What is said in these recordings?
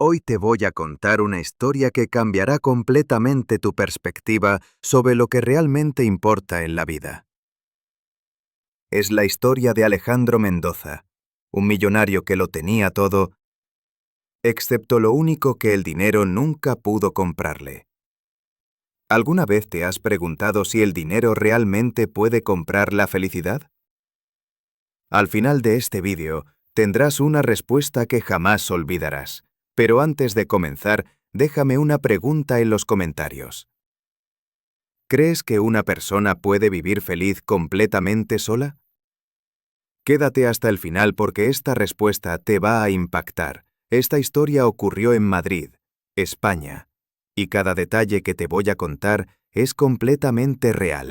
Hoy te voy a contar una historia que cambiará completamente tu perspectiva sobre lo que realmente importa en la vida. Es la historia de Alejandro Mendoza, un millonario que lo tenía todo, excepto lo único que el dinero nunca pudo comprarle. ¿Alguna vez te has preguntado si el dinero realmente puede comprar la felicidad? Al final de este vídeo, tendrás una respuesta que jamás olvidarás. Pero antes de comenzar, déjame una pregunta en los comentarios. ¿Crees que una persona puede vivir feliz completamente sola? Quédate hasta el final porque esta respuesta te va a impactar. Esta historia ocurrió en Madrid, España, y cada detalle que te voy a contar es completamente real.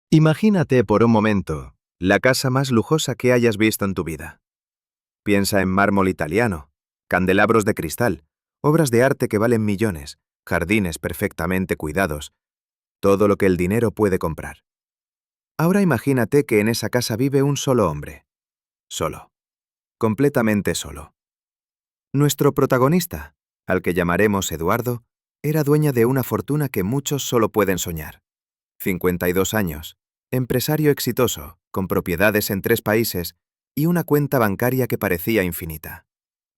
Imagínate por un momento la casa más lujosa que hayas visto en tu vida. Piensa en mármol italiano, candelabros de cristal, obras de arte que valen millones, jardines perfectamente cuidados, todo lo que el dinero puede comprar. Ahora imagínate que en esa casa vive un solo hombre. Solo. Completamente solo. Nuestro protagonista, al que llamaremos Eduardo, era dueña de una fortuna que muchos solo pueden soñar. 52 años, empresario exitoso, con propiedades en 3 países y una cuenta bancaria que parecía infinita.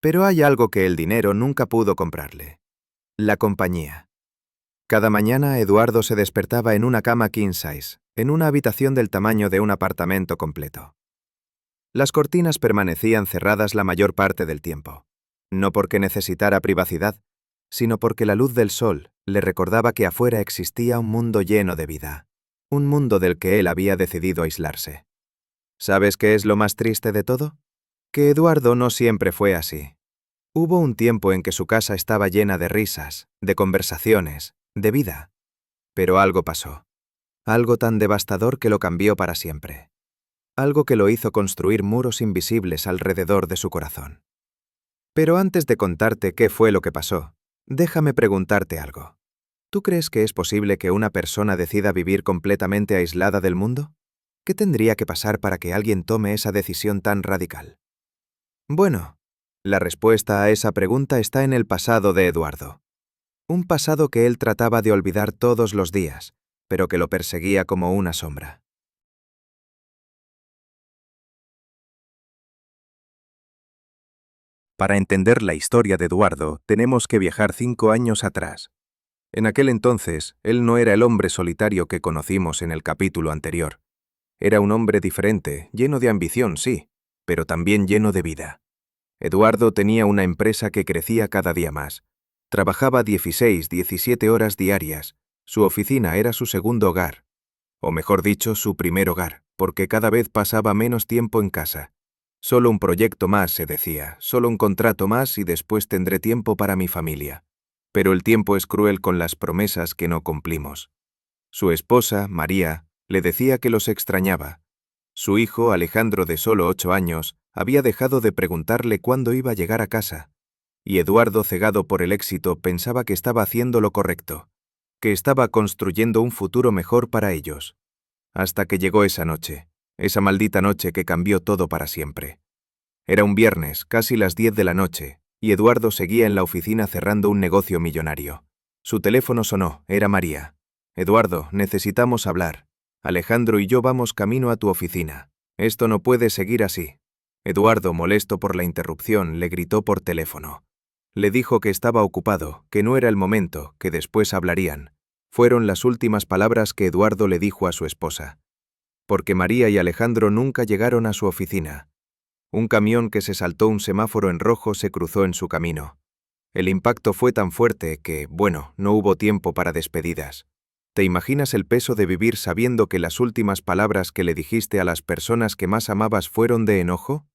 Pero hay algo que el dinero nunca pudo comprarle. La compañía. Cada mañana Eduardo se despertaba en una cama king size, en una habitación del tamaño de un apartamento completo. Las cortinas permanecían cerradas la mayor parte del tiempo, no porque necesitara privacidad, sino porque la luz del sol le recordaba que afuera existía un mundo lleno de vida, un mundo del que él había decidido aislarse. ¿Sabes qué es lo más triste de todo? Que Eduardo no siempre fue así. Hubo un tiempo en que su casa estaba llena de risas, de conversaciones, de vida. Pero algo pasó. Algo tan devastador que lo cambió para siempre. Algo que lo hizo construir muros invisibles alrededor de su corazón. Pero antes de contarte qué fue lo que pasó, déjame preguntarte algo. ¿Tú crees que es posible que una persona decida vivir completamente aislada del mundo? ¿Qué tendría que pasar para que alguien tome esa decisión tan radical? Bueno, la respuesta a esa pregunta está en el pasado de Eduardo. Un pasado que él trataba de olvidar todos los días, pero que lo perseguía como una sombra. Para entender la historia de Eduardo, tenemos que viajar 5 años atrás. En aquel entonces, él no era el hombre solitario que conocimos en el capítulo anterior. Era un hombre diferente, lleno de ambición, sí, pero también lleno de vida. Eduardo tenía una empresa que crecía cada día más. Trabajaba 16, 17 horas diarias. Su oficina era su segundo hogar. O mejor dicho, su primer hogar, porque cada vez pasaba menos tiempo en casa. Solo un proyecto más, se decía, solo un contrato más y después tendré tiempo para mi familia. Pero el tiempo es cruel con las promesas que no cumplimos. Su esposa, María, le decía que los extrañaba. Su hijo, Alejandro, de solo 8 años, había dejado de preguntarle cuándo iba a llegar a casa. Y Eduardo, cegado por el éxito, pensaba que estaba haciendo lo correcto, que estaba construyendo un futuro mejor para ellos. Hasta que llegó esa noche, esa maldita noche que cambió todo para siempre. Era un viernes, casi las 10 de la noche, y Eduardo seguía en la oficina cerrando un negocio millonario. Su teléfono sonó, era María. Eduardo, necesitamos hablar. Alejandro y yo vamos camino a tu oficina. Esto no puede seguir así. Eduardo, molesto por la interrupción, le gritó por teléfono. Le dijo que estaba ocupado, que no era el momento, que después hablarían. Fueron las últimas palabras que Eduardo le dijo a su esposa. Porque María y Alejandro nunca llegaron a su oficina. Un camión que se saltó un semáforo en rojo se cruzó en su camino. El impacto fue tan fuerte que, bueno, no hubo tiempo para despedidas. ¿Te imaginas el peso de vivir sabiendo que las últimas palabras que le dijiste a las personas que más amabas fueron de enojo?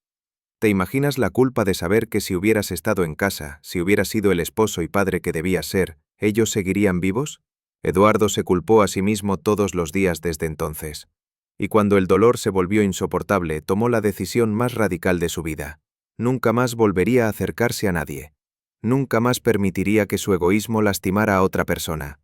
¿Te imaginas la culpa de saber que si hubieras estado en casa, si hubieras sido el esposo y padre que debías ser, ellos seguirían vivos? Eduardo se culpó a sí mismo todos los días desde entonces. Y cuando el dolor se volvió insoportable, tomó la decisión más radical de su vida. Nunca más volvería a acercarse a nadie. Nunca más permitiría que su egoísmo lastimara a otra persona.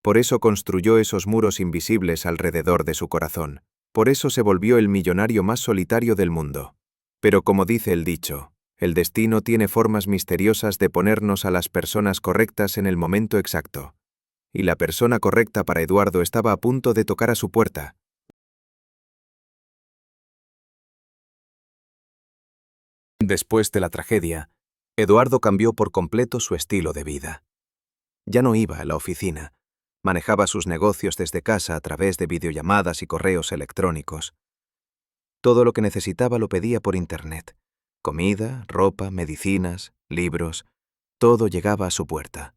Por eso construyó esos muros invisibles alrededor de su corazón. Por eso se volvió el millonario más solitario del mundo. Pero como dice el dicho, el destino tiene formas misteriosas de ponernos a las personas correctas en el momento exacto. Y la persona correcta para Eduardo estaba a punto de tocar a su puerta. Después de la tragedia, Eduardo cambió por completo su estilo de vida. Ya no iba a la oficina. Manejaba sus negocios desde casa a través de videollamadas y correos electrónicos. Todo lo que necesitaba lo pedía por Internet. Comida, ropa, medicinas, libros, todo llegaba a su puerta.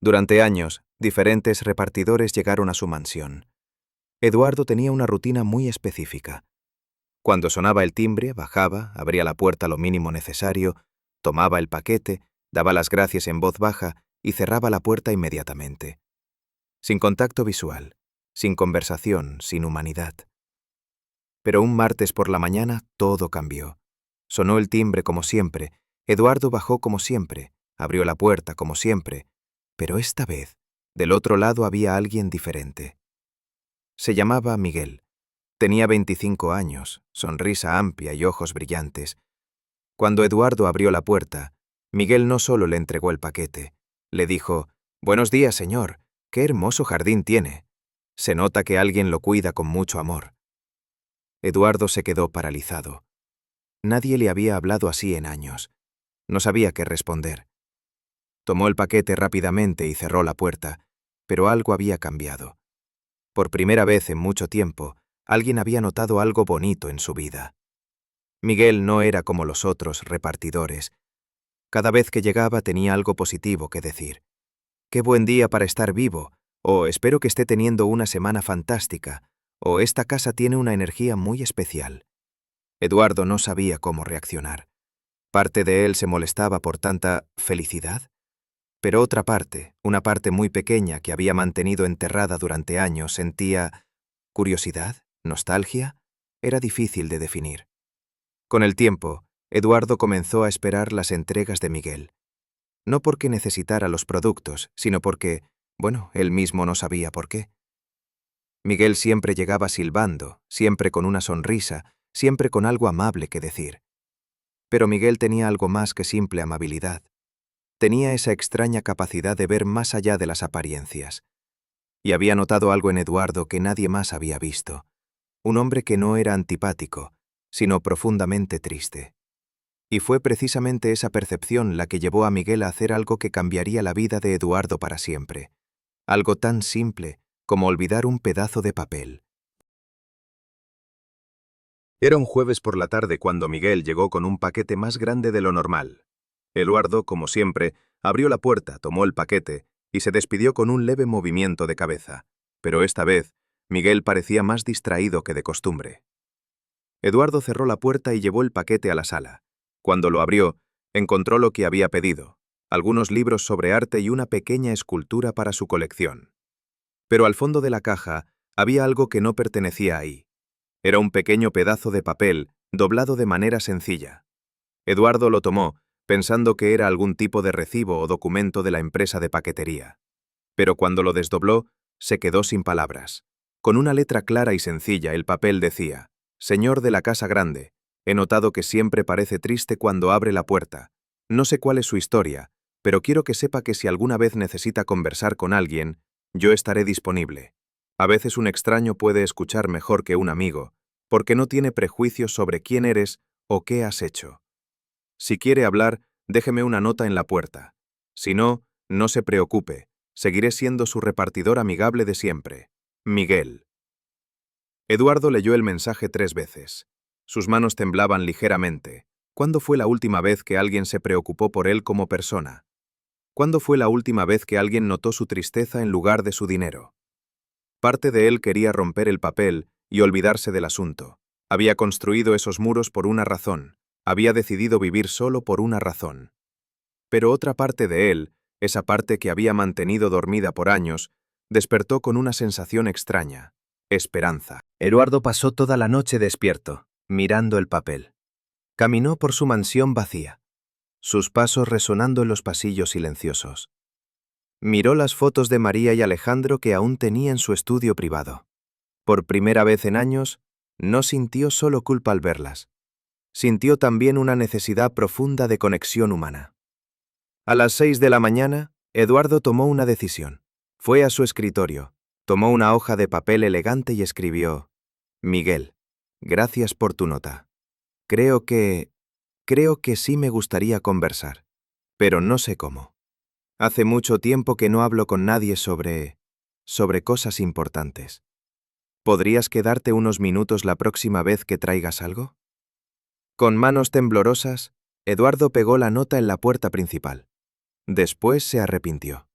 Durante años, diferentes repartidores llegaron a su mansión. Eduardo tenía una rutina muy específica. Cuando sonaba el timbre, bajaba, abría la puerta lo mínimo necesario, tomaba el paquete, daba las gracias en voz baja y cerraba la puerta inmediatamente. Sin contacto visual, sin conversación, sin humanidad. Pero un martes por la mañana todo cambió. Sonó el timbre como siempre, Eduardo bajó como siempre, abrió la puerta como siempre, pero esta vez, del otro lado había alguien diferente. Se llamaba Miguel. Tenía 25 años, sonrisa amplia y ojos brillantes. Cuando Eduardo abrió la puerta, Miguel no solo le entregó el paquete, le dijo: «Buenos días, señor, qué hermoso jardín tiene. Se nota que alguien lo cuida con mucho amor». Eduardo se quedó paralizado. Nadie le había hablado así en años. No sabía qué responder. Tomó el paquete rápidamente y cerró la puerta, pero algo había cambiado. Por primera vez en mucho tiempo, alguien había notado algo bonito en su vida. Miguel no era como los otros repartidores. Cada vez que llegaba tenía algo positivo que decir. «Qué buen día para estar vivo», o «Espero que esté teniendo una semana fantástica», o «Esta casa tiene una energía muy especial». Eduardo no sabía cómo reaccionar. Parte de él se molestaba por tanta felicidad, pero otra parte, una parte muy pequeña que había mantenido enterrada durante años, sentía curiosidad, nostalgia, era difícil de definir. Con el tiempo, Eduardo comenzó a esperar las entregas de Miguel. No porque necesitara los productos, sino porque, él mismo no sabía por qué. Miguel siempre llegaba silbando, siempre con una sonrisa, siempre con algo amable que decir. Pero Miguel tenía algo más que simple amabilidad. Tenía esa extraña capacidad de ver más allá de las apariencias. Y había notado algo en Eduardo que nadie más había visto. Un hombre que no era antipático, sino profundamente triste. Y fue precisamente esa percepción la que llevó a Miguel a hacer algo que cambiaría la vida de Eduardo para siempre. Algo tan simple como olvidar un pedazo de papel. Era un jueves por la tarde cuando Miguel llegó con un paquete más grande de lo normal. Eduardo, como siempre, abrió la puerta, tomó el paquete y se despidió con un leve movimiento de cabeza. Pero esta vez, Miguel parecía más distraído que de costumbre. Eduardo cerró la puerta y llevó el paquete a la sala. Cuando lo abrió, encontró lo que había pedido: algunos libros sobre arte y una pequeña escultura para su colección. Pero al fondo de la caja había algo que no pertenecía ahí. Era un pequeño pedazo de papel, doblado de manera sencilla. Eduardo lo tomó, pensando que era algún tipo de recibo o documento de la empresa de paquetería. Pero cuando lo desdobló, se quedó sin palabras. Con una letra clara y sencilla, el papel decía: «Señor de la Casa Grande, he notado que siempre parece triste cuando abre la puerta. No sé cuál es su historia, pero quiero que sepa que si alguna vez necesita conversar con alguien, yo estaré disponible. A veces un extraño puede escuchar mejor que un amigo, porque no tiene prejuicios sobre quién eres o qué has hecho. Si quiere hablar, déjeme una nota en la puerta. Si no, no se preocupe, seguiré siendo su repartidor amigable de siempre. Miguel». Eduardo leyó el mensaje 3 veces. Sus manos temblaban ligeramente. ¿Cuándo fue la última vez que alguien se preocupó por él como persona? ¿Cuándo fue la última vez que alguien notó su tristeza en lugar de su dinero? Parte de él quería romper el papel y olvidarse del asunto. Había construido esos muros por una razón. Había decidido vivir solo por una razón. Pero otra parte de él, esa parte que había mantenido dormida por años, despertó con una sensación extraña: esperanza. Eduardo pasó toda la noche despierto, mirando el papel. Caminó por su mansión vacía, sus pasos resonando en los pasillos silenciosos. Miró las fotos de María y Alejandro que aún tenía en su estudio privado. Por primera vez en años, no sintió solo culpa al verlas. Sintió también una necesidad profunda de conexión humana. A las 6 de la mañana, Eduardo tomó una decisión. Fue a su escritorio, tomó una hoja de papel elegante y escribió: Miguel, gracias por tu nota. Creo que sí me gustaría conversar, pero no sé cómo. Hace mucho tiempo que no hablo con nadie sobre cosas importantes. ¿Podrías quedarte unos minutos la próxima vez que traigas algo? Con manos temblorosas, Eduardo pegó la nota en la puerta principal. Después se arrepintió.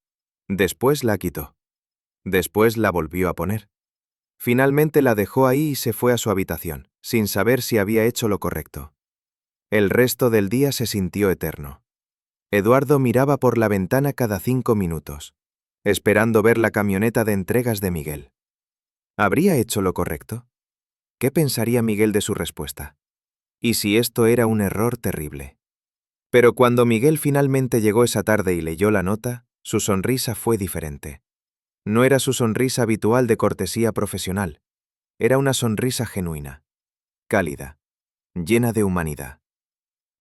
Después la quitó. Después la volvió a poner. Finalmente la dejó ahí y se fue a su habitación, sin saber si había hecho lo correcto. El resto del día se sintió eterno. Eduardo miraba por la ventana cada 5 minutos, esperando ver la camioneta de entregas de Miguel. ¿Habría hecho lo correcto? ¿Qué pensaría Miguel de su respuesta? ¿Y si esto era un error terrible? Pero cuando Miguel finalmente llegó esa tarde y leyó la nota, su sonrisa fue diferente. No era su sonrisa habitual de cortesía profesional. Era una sonrisa genuina, cálida, llena de humanidad.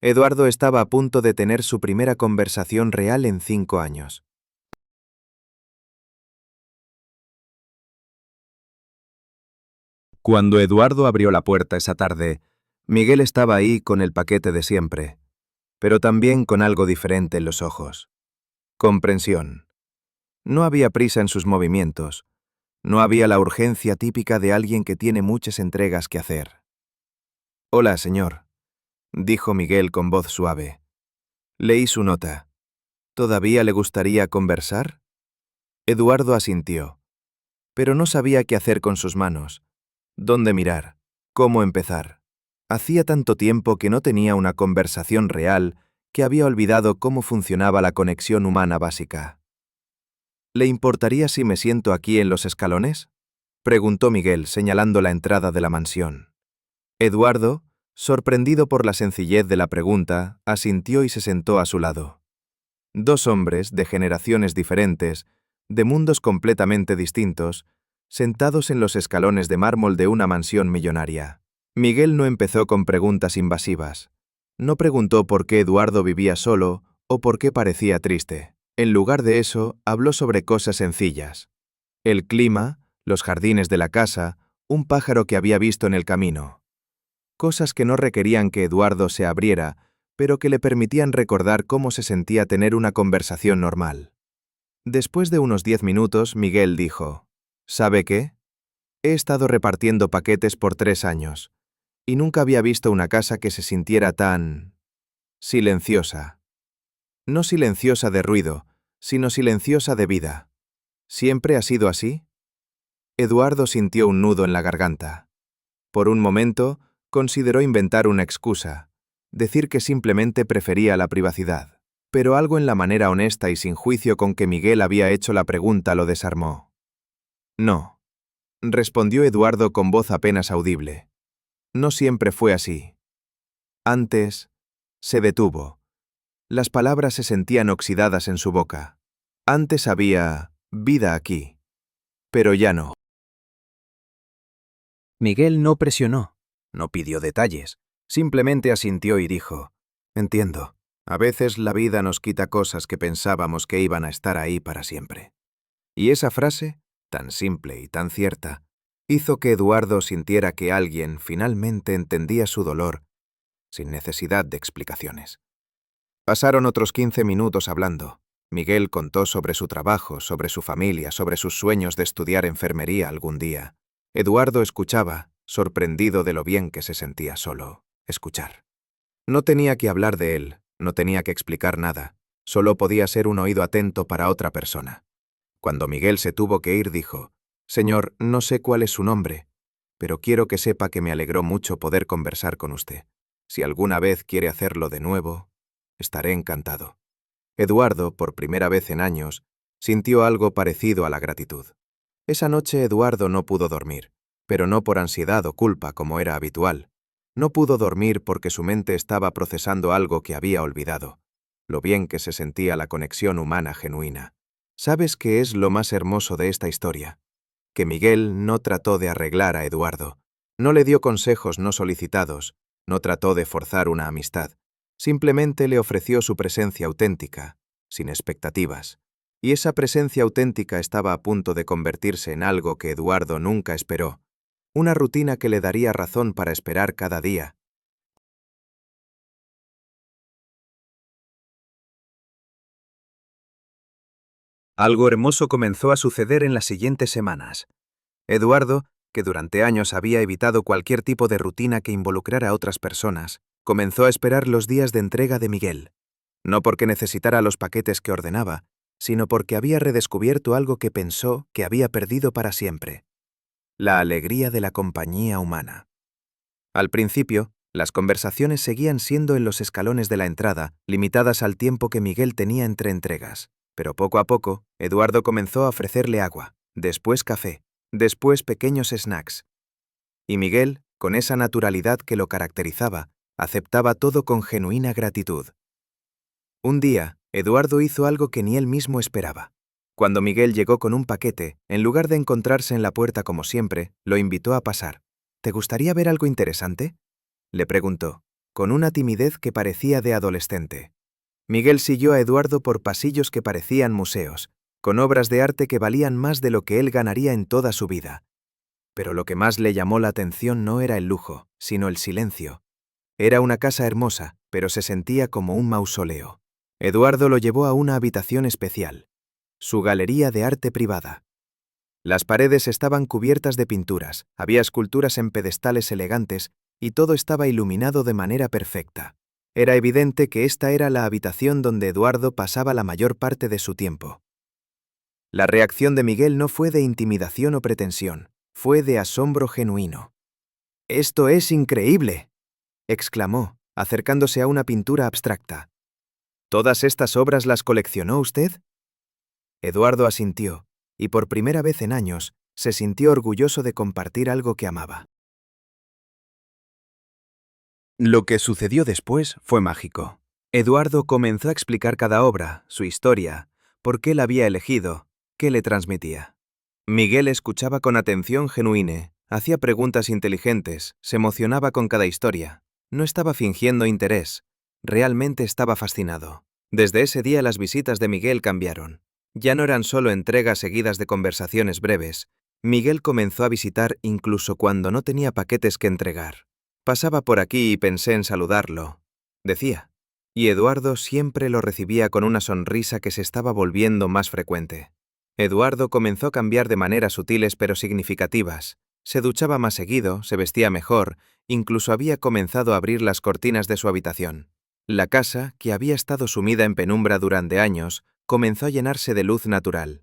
Eduardo estaba a punto de tener su primera conversación real en 5 años. Cuando Eduardo abrió la puerta esa tarde, Miguel estaba ahí con el paquete de siempre, pero también con algo diferente en los ojos. Comprensión. No había prisa en sus movimientos. No había la urgencia típica de alguien que tiene muchas entregas que hacer. «Hola, señor», dijo Miguel con voz suave. «Leí su nota. ¿Todavía le gustaría conversar?» Eduardo asintió, pero no sabía qué hacer con sus manos. ¿Dónde mirar? ¿Cómo empezar? Hacía tanto tiempo que no tenía una conversación real que había olvidado cómo funcionaba la conexión humana básica. «¿Le importaría si me siento aquí en los escalones?», preguntó Miguel, señalando la entrada de la mansión. Eduardo, sorprendido por la sencillez de la pregunta, asintió y se sentó a su lado. 2 hombres de generaciones diferentes, de mundos completamente distintos, sentados en los escalones de mármol de una mansión millonaria. Miguel no empezó con preguntas invasivas. No preguntó por qué Eduardo vivía solo o por qué parecía triste. En lugar de eso, habló sobre cosas sencillas. El clima, los jardines de la casa, un pájaro que había visto en el camino. Cosas que no requerían que Eduardo se abriera, pero que le permitían recordar cómo se sentía tener una conversación normal. Después de unos 10 minutos, Miguel dijo: «¿Sabe qué? He estado repartiendo paquetes por 3 años, y nunca había visto una casa que se sintiera tan silenciosa. No silenciosa de ruido, sino silenciosa de vida. ¿Siempre ha sido así?» Eduardo sintió un nudo en la garganta. Por un momento, consideró inventar una excusa, decir que simplemente prefería la privacidad. Pero algo en la manera honesta y sin juicio con que Miguel había hecho la pregunta lo desarmó. «No», respondió Eduardo con voz apenas audible. «No siempre fue así. Antes…» Se detuvo. Las palabras se sentían oxidadas en su boca. Antes había vida aquí, pero ya no. Miguel no presionó, no pidió detalles, simplemente asintió y dijo: «Entiendo. A veces la vida nos quita cosas que pensábamos que iban a estar ahí para siempre». Y esa frase, tan simple y tan cierta, hizo que Eduardo sintiera que alguien finalmente entendía su dolor, sin necesidad de explicaciones. Pasaron otros 15 minutos hablando. Miguel contó sobre su trabajo, sobre su familia, sobre sus sueños de estudiar enfermería algún día. Eduardo escuchaba, sorprendido de lo bien que se sentía solo escuchar. No tenía que hablar de él, no tenía que explicar nada, solo podía ser un oído atento para otra persona. Cuando Miguel se tuvo que ir, dijo: «Señor, no sé cuál es su nombre, pero quiero que sepa que me alegró mucho poder conversar con usted. Si alguna vez quiere hacerlo de nuevo, estaré encantado». Eduardo, por primera vez en años, sintió algo parecido a la gratitud. Esa noche Eduardo no pudo dormir, pero no por ansiedad o culpa como era habitual. No pudo dormir porque su mente estaba procesando algo que había olvidado, lo bien que se sentía la conexión humana genuina. ¿Sabes qué es lo más hermoso de esta historia? Que Miguel no trató de arreglar a Eduardo, no le dio consejos no solicitados, no trató de forzar una amistad, simplemente le ofreció su presencia auténtica, sin expectativas. Y esa presencia auténtica estaba a punto de convertirse en algo que Eduardo nunca esperó, una rutina que le daría razón para esperar cada día. Algo hermoso comenzó a suceder en las siguientes semanas. Eduardo, que durante años había evitado cualquier tipo de rutina que involucrara a otras personas, comenzó a esperar los días de entrega de Miguel, no porque necesitara los paquetes que ordenaba, sino porque había redescubierto algo que pensó que había perdido para siempre: la alegría de la compañía humana. Al principio, las conversaciones seguían siendo en los escalones de la entrada, limitadas al tiempo que Miguel tenía entre entregas. Pero poco a poco, Eduardo comenzó a ofrecerle agua, después café, después pequeños snacks. Y Miguel, con esa naturalidad que lo caracterizaba, aceptaba todo con genuina gratitud. Un día, Eduardo hizo algo que ni él mismo esperaba. Cuando Miguel llegó con un paquete, en lugar de encontrarse en la puerta como siempre, lo invitó a pasar. ¿Te gustaría ver algo interesante?, le preguntó, con una timidez que parecía de adolescente. Miguel siguió a Eduardo por pasillos que parecían museos, con obras de arte que valían más de lo que él ganaría en toda su vida. Pero lo que más le llamó la atención no era el lujo, sino el silencio. Era una casa hermosa, pero se sentía como un mausoleo. Eduardo lo llevó a una habitación especial, su galería de arte privada. Las paredes estaban cubiertas de pinturas, había esculturas en pedestales elegantes y todo estaba iluminado de manera perfecta. Era evidente que esta era la habitación donde Eduardo pasaba la mayor parte de su tiempo. La reacción de Miguel no fue de intimidación o pretensión, fue de asombro genuino. «¡Esto es increíble!», exclamó, acercándose a una pintura abstracta. «¿Todas estas obras las coleccionó usted?». Eduardo asintió, y por primera vez en años, se sintió orgulloso de compartir algo que amaba. Lo que sucedió después fue mágico. Eduardo comenzó a explicar cada obra, su historia, por qué la había elegido, qué le transmitía. Miguel escuchaba con atención genuina, hacía preguntas inteligentes, se emocionaba con cada historia. No estaba fingiendo interés, realmente estaba fascinado. Desde ese día las visitas de Miguel cambiaron. Ya no eran solo entregas seguidas de conversaciones breves. Miguel comenzó a visitar incluso cuando no tenía paquetes que entregar. «Pasaba por aquí y pensé en saludarlo», decía, y Eduardo siempre lo recibía con una sonrisa que se estaba volviendo más frecuente. Eduardo comenzó a cambiar de maneras sutiles pero significativas. Se duchaba más seguido, se vestía mejor, incluso había comenzado a abrir las cortinas de su habitación. La casa, que había estado sumida en penumbra durante años, comenzó a llenarse de luz natural.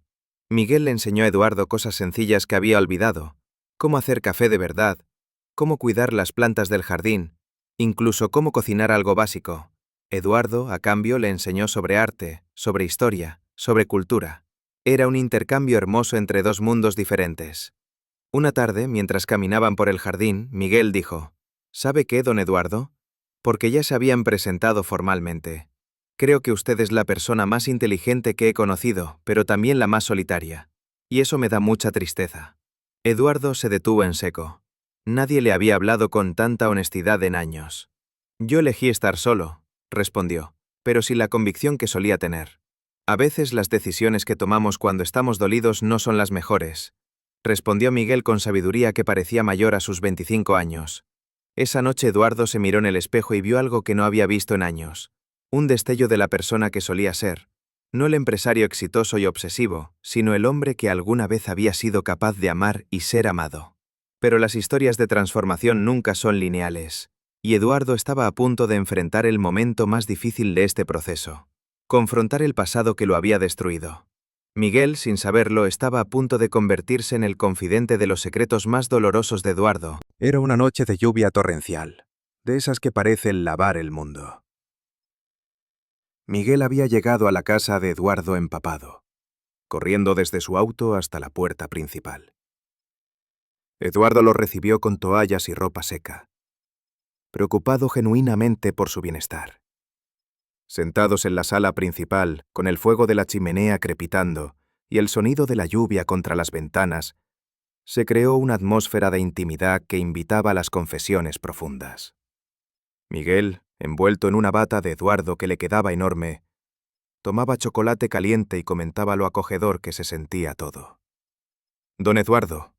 Miguel le enseñó a Eduardo cosas sencillas que había olvidado: cómo hacer café de verdad, cómo cuidar las plantas del jardín, incluso cómo cocinar algo básico. Eduardo, a cambio, le enseñó sobre arte, sobre historia, sobre cultura. Era un intercambio hermoso entre dos mundos diferentes. Una tarde, mientras caminaban por el jardín, Miguel dijo: «¿Sabe qué, don Eduardo? Porque ya se habían presentado formalmente. Creo que usted es la persona más inteligente que he conocido, pero también la más solitaria. Y eso me da mucha tristeza». Eduardo se detuvo en seco. Nadie le había hablado con tanta honestidad en años. «Yo elegí estar solo», respondió, pero sin la convicción que solía tener. «A veces las decisiones que tomamos cuando estamos dolidos no son las mejores», respondió Miguel con sabiduría que parecía mayor a sus 25 años. Esa noche Eduardo se miró en el espejo y vio algo que no había visto en años. Un destello de la persona que solía ser. No el empresario exitoso y obsesivo, sino el hombre que alguna vez había sido capaz de amar y ser amado. Pero las historias de transformación nunca son lineales, y Eduardo estaba a punto de enfrentar el momento más difícil de este proceso: confrontar el pasado que lo había destruido. Miguel, sin saberlo, estaba a punto de convertirse en el confidente de los secretos más dolorosos de Eduardo. Era una noche de lluvia torrencial, de esas que parecen lavar el mundo. Miguel había llegado a la casa de Eduardo empapado, corriendo desde su auto hasta la puerta principal. Eduardo lo recibió con toallas y ropa seca, preocupado genuinamente por su bienestar. Sentados en la sala principal, con el fuego de la chimenea crepitando, y el sonido de la lluvia contra las ventanas, se creó una atmósfera de intimidad que invitaba a las confesiones profundas. Miguel, envuelto en una bata de Eduardo que le quedaba enorme, tomaba chocolate caliente y comentaba lo acogedor que se sentía todo. «Don Eduardo»,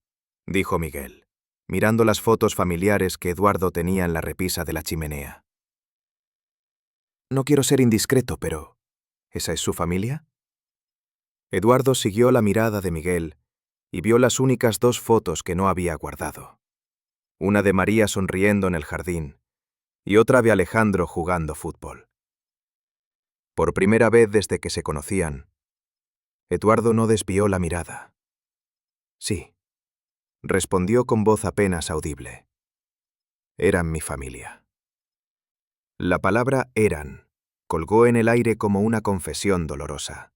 dijo Miguel, mirando las fotos familiares que Eduardo tenía en la repisa de la chimenea. «No quiero ser indiscreto, pero ¿esa es su familia?» Eduardo siguió la mirada de Miguel y vio las únicas 2 fotos que no había guardado. Una de María sonriendo en el jardín y otra de Alejandro jugando fútbol. Por primera vez desde que se conocían, Eduardo no desvió la mirada. «Sí», respondió con voz apenas audible. «Eran mi familia». La palabra «eran» colgó en el aire como una confesión dolorosa.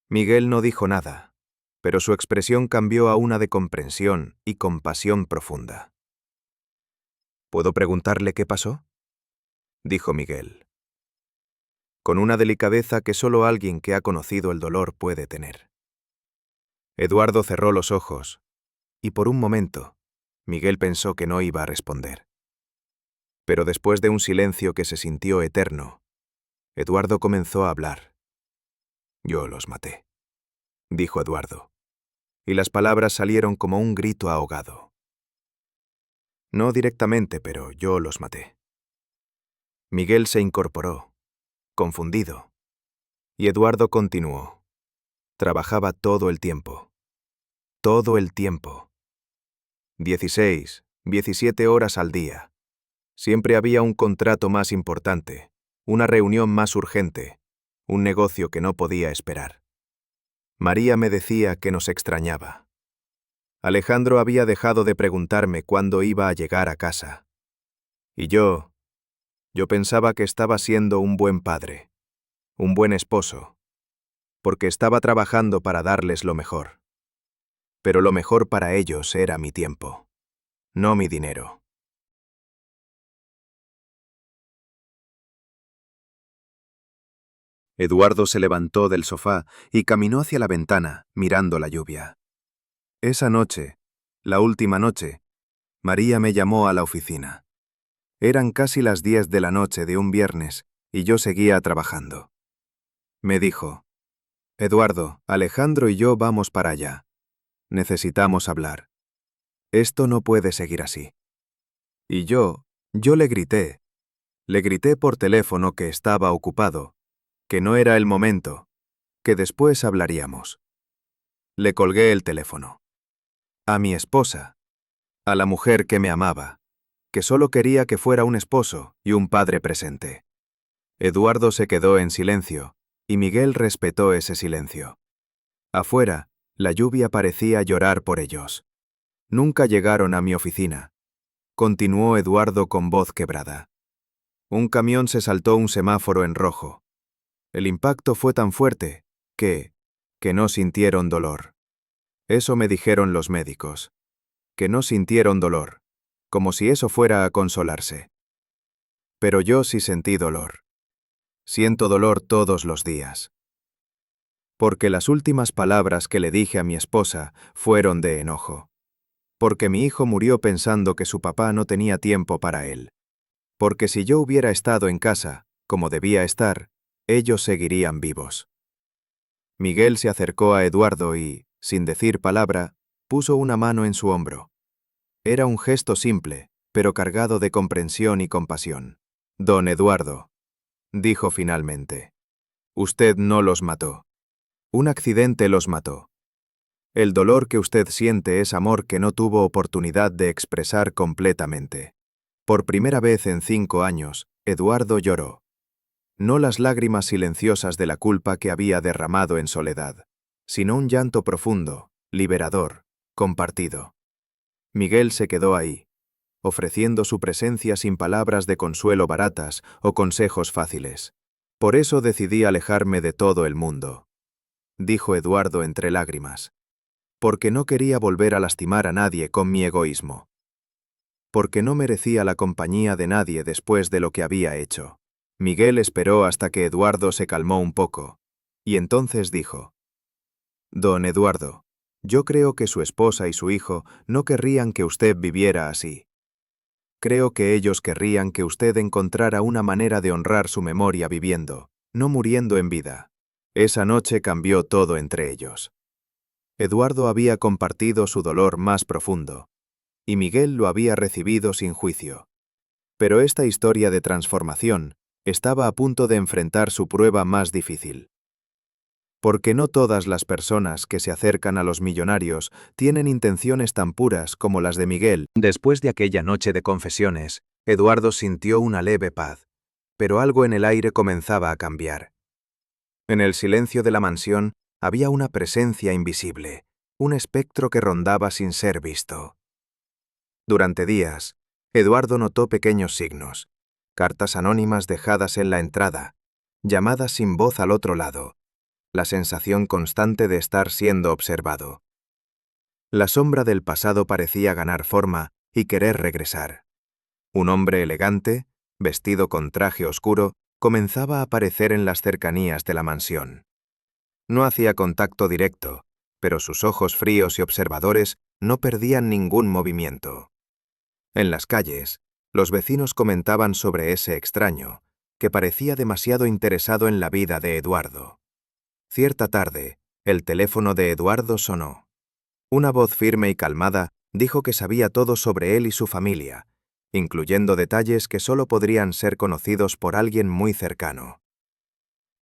Miguel no dijo nada, pero su expresión cambió a una de comprensión y compasión profunda. «¿Puedo preguntarle qué pasó?», dijo Miguel, con una delicadeza que solo alguien que ha conocido el dolor puede tener. Eduardo cerró los ojos, y por un momento, Miguel pensó que no iba a responder. Pero después de un silencio que se sintió eterno, Eduardo comenzó a hablar. «Yo los maté», dijo Eduardo, y las palabras salieron como un grito ahogado. «No directamente, pero yo los maté». Miguel se incorporó, confundido, y Eduardo continuó. Trabajaba todo el tiempo. Todo el tiempo. 16, 17 horas al día. Siempre había un contrato más importante, una reunión más urgente, un negocio que no podía esperar. María me decía que nos extrañaba. Alejandro había dejado de preguntarme cuándo iba a llegar a casa. Y yo pensaba que estaba siendo un buen padre, un buen esposo, porque estaba trabajando para darles lo mejor. Pero lo mejor para ellos era mi tiempo, no mi dinero. Eduardo se levantó del sofá y caminó hacia la ventana, mirando la lluvia. Esa noche, la última noche, María me llamó a la oficina. Eran casi las 10 de la noche de un viernes y yo seguía trabajando. Me dijo: «Eduardo, Alejandro y yo vamos para allá. Necesitamos hablar. Esto no puede seguir así». Y yo le grité. Le grité por teléfono que estaba ocupado, que no era el momento, que después hablaríamos. Le colgué el teléfono. A mi esposa, a la mujer que me amaba, que solo quería que fuera un esposo y un padre presente. Eduardo se quedó en silencio, y Miguel respetó ese silencio. Afuera, la lluvia parecía llorar por ellos. Nunca llegaron a mi oficina. Continuó Eduardo con voz quebrada. Un camión se saltó un semáforo en rojo. El impacto fue tan fuerte que no sintieron dolor. Eso me dijeron los médicos. Que no sintieron dolor, como si eso fuera a consolarse. Pero yo sí sentí dolor. Siento dolor todos los días. Porque las últimas palabras que le dije a mi esposa fueron de enojo. Porque mi hijo murió pensando que su papá no tenía tiempo para él. Porque si yo hubiera estado en casa, como debía estar, ellos seguirían vivos. Miguel se acercó a Eduardo y, sin decir palabra, puso una mano en su hombro. Era un gesto simple, pero cargado de comprensión y compasión. «Don Eduardo», dijo finalmente, «usted no los mató. Un accidente los mató. El dolor que usted siente es amor que no tuvo oportunidad de expresar completamente». Por primera vez en 5 años, Eduardo lloró. No las lágrimas silenciosas de la culpa que había derramado en soledad, sino un llanto profundo, liberador, compartido. Miguel se quedó ahí, ofreciendo su presencia sin palabras de consuelo baratas o consejos fáciles. «Por eso decidí alejarme de todo el mundo», dijo Eduardo entre lágrimas. «Porque no quería volver a lastimar a nadie con mi egoísmo. Porque no merecía la compañía de nadie después de lo que había hecho». Miguel esperó hasta que Eduardo se calmó un poco, y entonces dijo: Don Eduardo, yo creo que su esposa y su hijo no querrían que usted viviera así. Creo que ellos querrían que usted encontrara una manera de honrar su memoria viviendo, no muriendo en vida. Esa noche cambió todo entre ellos. Eduardo había compartido su dolor más profundo, y Miguel lo había recibido sin juicio. Pero esta historia de transformación estaba a punto de enfrentar su prueba más difícil. Porque no todas las personas que se acercan a los millonarios tienen intenciones tan puras como las de Miguel. Después de aquella noche de confesiones, Eduardo sintió una leve paz, pero algo en el aire comenzaba a cambiar. En el silencio de la mansión había una presencia invisible, un espectro que rondaba sin ser visto. Durante días, Eduardo notó pequeños signos, cartas anónimas dejadas en la entrada, llamadas sin voz al otro lado, la sensación constante de estar siendo observado. La sombra del pasado parecía ganar forma y querer regresar. Un hombre elegante, vestido con traje oscuro, comenzaba a aparecer en las cercanías de la mansión. No hacía contacto directo, pero sus ojos fríos y observadores no perdían ningún movimiento. En las calles, los vecinos comentaban sobre ese extraño, que parecía demasiado interesado en la vida de Eduardo. Cierta tarde, el teléfono de Eduardo sonó. Una voz firme y calmada dijo que sabía todo sobre él y su familia, incluyendo detalles que solo podrían ser conocidos por alguien muy cercano.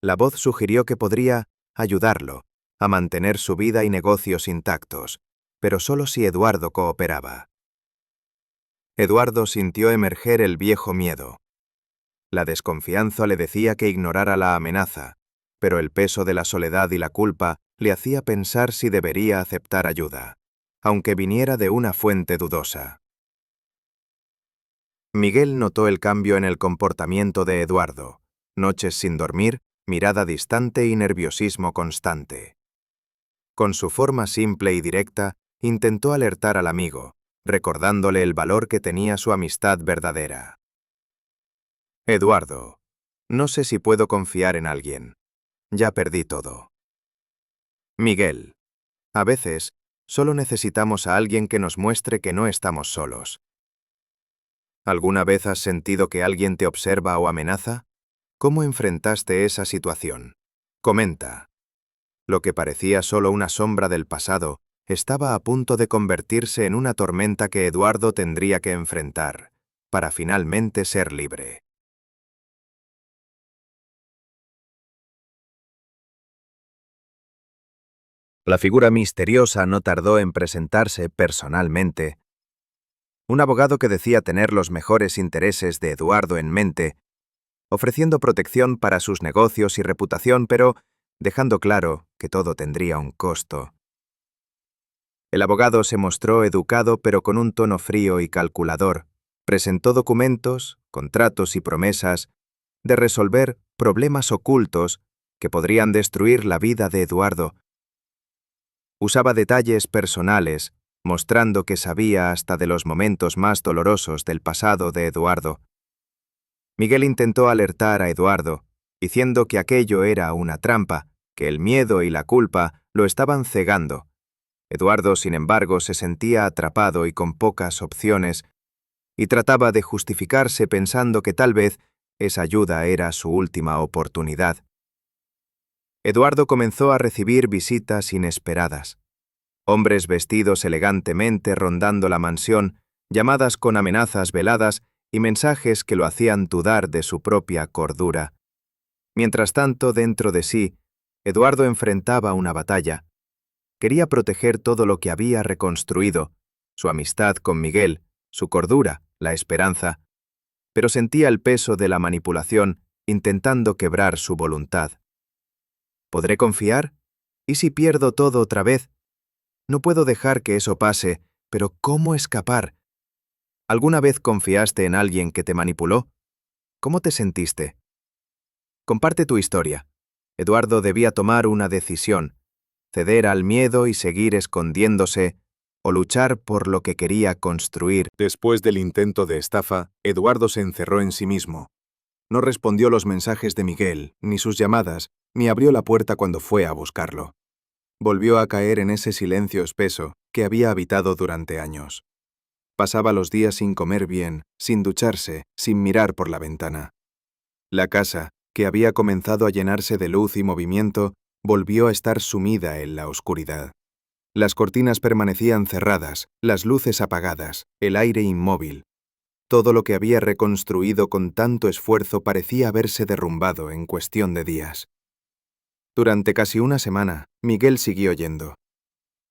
La voz sugirió que podría ayudarlo a mantener su vida y negocios intactos, pero solo si Eduardo cooperaba. Eduardo sintió emerger el viejo miedo. La desconfianza le decía que ignorara la amenaza, pero el peso de la soledad y la culpa le hacía pensar si debería aceptar ayuda, aunque viniera de una fuente dudosa. Miguel notó el cambio en el comportamiento de Eduardo, noches sin dormir, mirada distante y nerviosismo constante. Con su forma simple y directa, intentó alertar al amigo, recordándole el valor que tenía su amistad verdadera. Eduardo, no sé si puedo confiar en alguien. Ya perdí todo. Miguel, a veces, solo necesitamos a alguien que nos muestre que no estamos solos. ¿Alguna vez has sentido que alguien te observa o amenaza? ¿Cómo enfrentaste esa situación? Comenta. Lo que parecía solo una sombra del pasado estaba a punto de convertirse en una tormenta que Eduardo tendría que enfrentar, para finalmente ser libre. La figura misteriosa no tardó en presentarse personalmente. Un abogado que decía tener los mejores intereses de Eduardo en mente, ofreciendo protección para sus negocios y reputación, pero dejando claro que todo tendría un costo. El abogado se mostró educado pero con un tono frío y calculador. Presentó documentos, contratos y promesas de resolver problemas ocultos que podrían destruir la vida de Eduardo. Usaba detalles personales, mostrando que sabía hasta de los momentos más dolorosos del pasado de Eduardo. Miguel intentó alertar a Eduardo, diciendo que aquello era una trampa, que el miedo y la culpa lo estaban cegando. Eduardo, sin embargo, se sentía atrapado y con pocas opciones, y trataba de justificarse pensando que tal vez esa ayuda era su última oportunidad. Eduardo comenzó a recibir visitas inesperadas. Hombres vestidos elegantemente rondando la mansión, llamadas con amenazas veladas y mensajes que lo hacían dudar de su propia cordura. Mientras tanto, dentro de sí, Eduardo enfrentaba una batalla. Quería proteger todo lo que había reconstruido, su amistad con Miguel, su cordura, la esperanza, pero sentía el peso de la manipulación intentando quebrar su voluntad. ¿Podré confiar? ¿Y si pierdo todo otra vez? No puedo dejar que eso pase, pero ¿cómo escapar? ¿Alguna vez confiaste en alguien que te manipuló? ¿Cómo te sentiste? Comparte tu historia. Eduardo debía tomar una decisión: ceder al miedo y seguir escondiéndose, o luchar por lo que quería construir. Después del intento de estafa, Eduardo se encerró en sí mismo. No respondió los mensajes de Miguel, ni sus llamadas, ni abrió la puerta cuando fue a buscarlo. Volvió a caer en ese silencio espeso que había habitado durante años. Pasaba los días sin comer bien, sin ducharse, sin mirar por la ventana. La casa, que había comenzado a llenarse de luz y movimiento, volvió a estar sumida en la oscuridad. Las cortinas permanecían cerradas, las luces apagadas, el aire inmóvil. Todo lo que había reconstruido con tanto esfuerzo parecía haberse derrumbado en cuestión de días. Durante casi una semana, Miguel siguió yendo.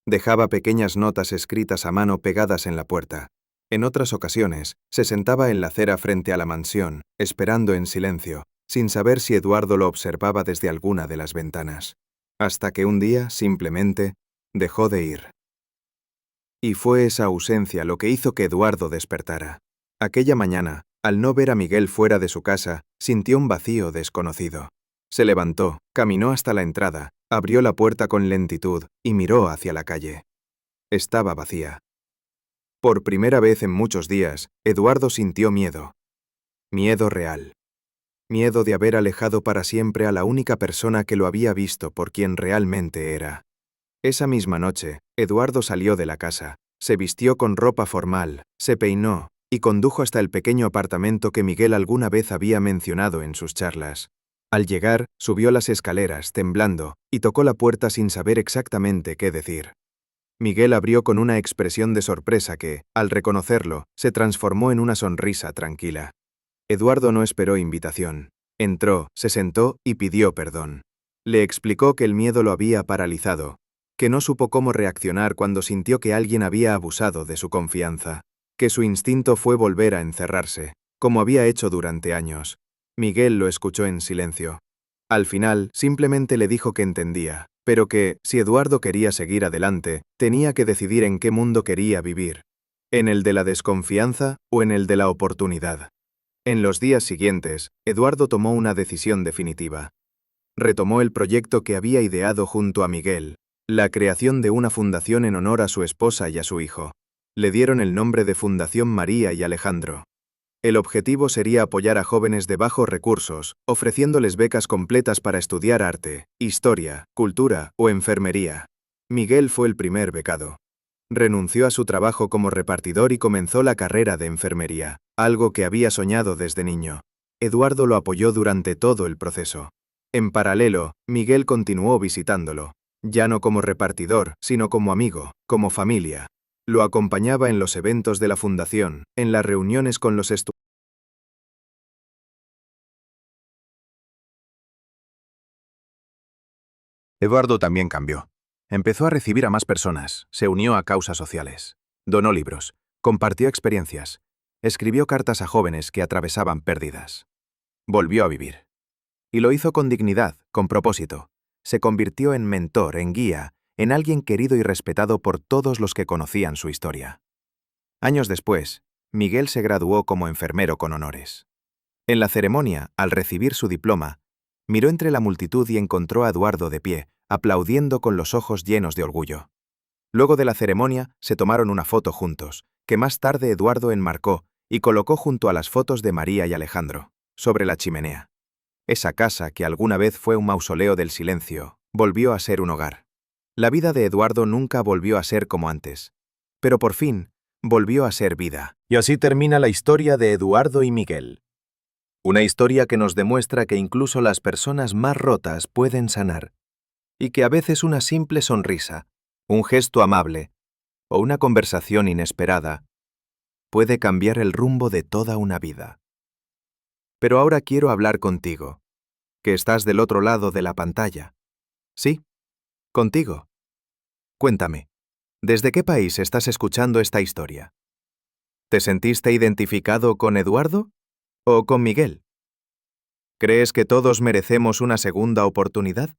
Dejaba pequeñas notas escritas a mano pegadas en la puerta. En otras ocasiones, se sentaba en la acera frente a la mansión, esperando en silencio, sin saber si Eduardo lo observaba desde alguna de las ventanas. Hasta que un día, simplemente, dejó de ir. Y fue esa ausencia lo que hizo que Eduardo despertara. Aquella mañana, al no ver a Miguel fuera de su casa, sintió un vacío desconocido. Se levantó, caminó hasta la entrada, abrió la puerta con lentitud y miró hacia la calle. Estaba vacía. Por primera vez en muchos días, Eduardo sintió miedo. Miedo real. Miedo de haber alejado para siempre a la única persona que lo había visto por quien realmente era. Esa misma noche, Eduardo salió de la casa, se vistió con ropa formal, se peinó y condujo hasta el pequeño apartamento que Miguel alguna vez había mencionado en sus charlas. Al llegar, subió las escaleras, temblando, y tocó la puerta sin saber exactamente qué decir. Miguel abrió con una expresión de sorpresa que, al reconocerlo, se transformó en una sonrisa tranquila. Eduardo no esperó invitación. Entró, se sentó y pidió perdón. Le explicó que el miedo lo había paralizado, que no supo cómo reaccionar cuando sintió que alguien había abusado de su confianza, que su instinto fue volver a encerrarse, como había hecho durante años. Miguel lo escuchó en silencio. Al final, simplemente le dijo que entendía, pero que, si Eduardo quería seguir adelante, tenía que decidir en qué mundo quería vivir, en el de la desconfianza o en el de la oportunidad. En los días siguientes, Eduardo tomó una decisión definitiva. Retomó el proyecto que había ideado junto a Miguel, la creación de una fundación en honor a su esposa y a su hijo. Le dieron el nombre de Fundación María y Alejandro. El objetivo sería apoyar a jóvenes de bajos recursos, ofreciéndoles becas completas para estudiar arte, historia, cultura o enfermería. Miguel fue el primer becado. Renunció a su trabajo como repartidor y comenzó la carrera de enfermería, algo que había soñado desde niño. Eduardo lo apoyó durante todo el proceso. En paralelo, Miguel continuó visitándolo, ya no como repartidor, sino como amigo, como familia. Lo acompañaba en los eventos de la fundación, en las reuniones con los estudiantes. Eduardo también cambió. Empezó a recibir a más personas, se unió a causas sociales, donó libros, compartió experiencias, escribió cartas a jóvenes que atravesaban pérdidas. Volvió a vivir. Y lo hizo con dignidad, con propósito. Se convirtió en mentor, en guía, en alguien querido y respetado por todos los que conocían su historia. Años después, Miguel se graduó como enfermero con honores. En la ceremonia, al recibir su diploma, miró entre la multitud y encontró a Eduardo de pie, aplaudiendo con los ojos llenos de orgullo. Luego de la ceremonia, se tomaron una foto juntos, que más tarde Eduardo enmarcó y colocó junto a las fotos de María y Alejandro, sobre la chimenea. Esa casa, que alguna vez fue un mausoleo del silencio, volvió a ser un hogar. La vida de Eduardo nunca volvió a ser como antes, pero por fin volvió a ser vida. Y así termina la historia de Eduardo y Miguel. Una historia que nos demuestra que incluso las personas más rotas pueden sanar, y que a veces una simple sonrisa, un gesto amable o una conversación inesperada puede cambiar el rumbo de toda una vida. Pero ahora quiero hablar contigo, que estás del otro lado de la pantalla. Sí, contigo. Cuéntame, ¿desde qué país estás escuchando esta historia? ¿Te sentiste identificado con Eduardo o con Miguel? ¿Crees que todos merecemos una segunda oportunidad?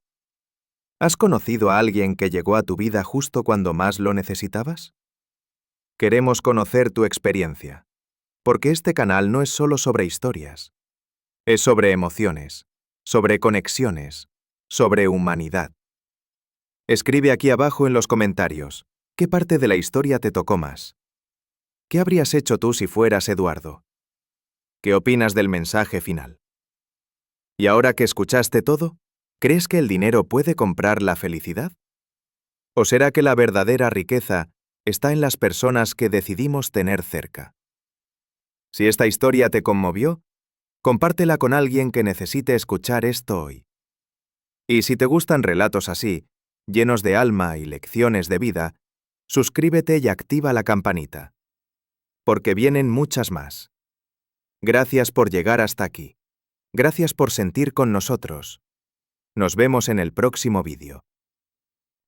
¿Has conocido a alguien que llegó a tu vida justo cuando más lo necesitabas? Queremos conocer tu experiencia, porque este canal no es solo sobre historias, es sobre emociones, sobre conexiones, sobre humanidad. Escribe aquí abajo en los comentarios, ¿qué parte de la historia te tocó más? ¿Qué habrías hecho tú si fueras Eduardo? ¿Qué opinas del mensaje final? Y ahora que escuchaste todo, ¿crees que el dinero puede comprar la felicidad? ¿O será que la verdadera riqueza está en las personas que decidimos tener cerca? Si esta historia te conmovió, compártela con alguien que necesite escuchar esto hoy. Y si te gustan relatos así, llenos de alma y lecciones de vida, suscríbete y activa la campanita. Porque vienen muchas más. Gracias por llegar hasta aquí. Gracias por sentir con nosotros. Nos vemos en el próximo vídeo.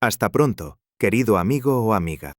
Hasta pronto, querido amigo o amiga.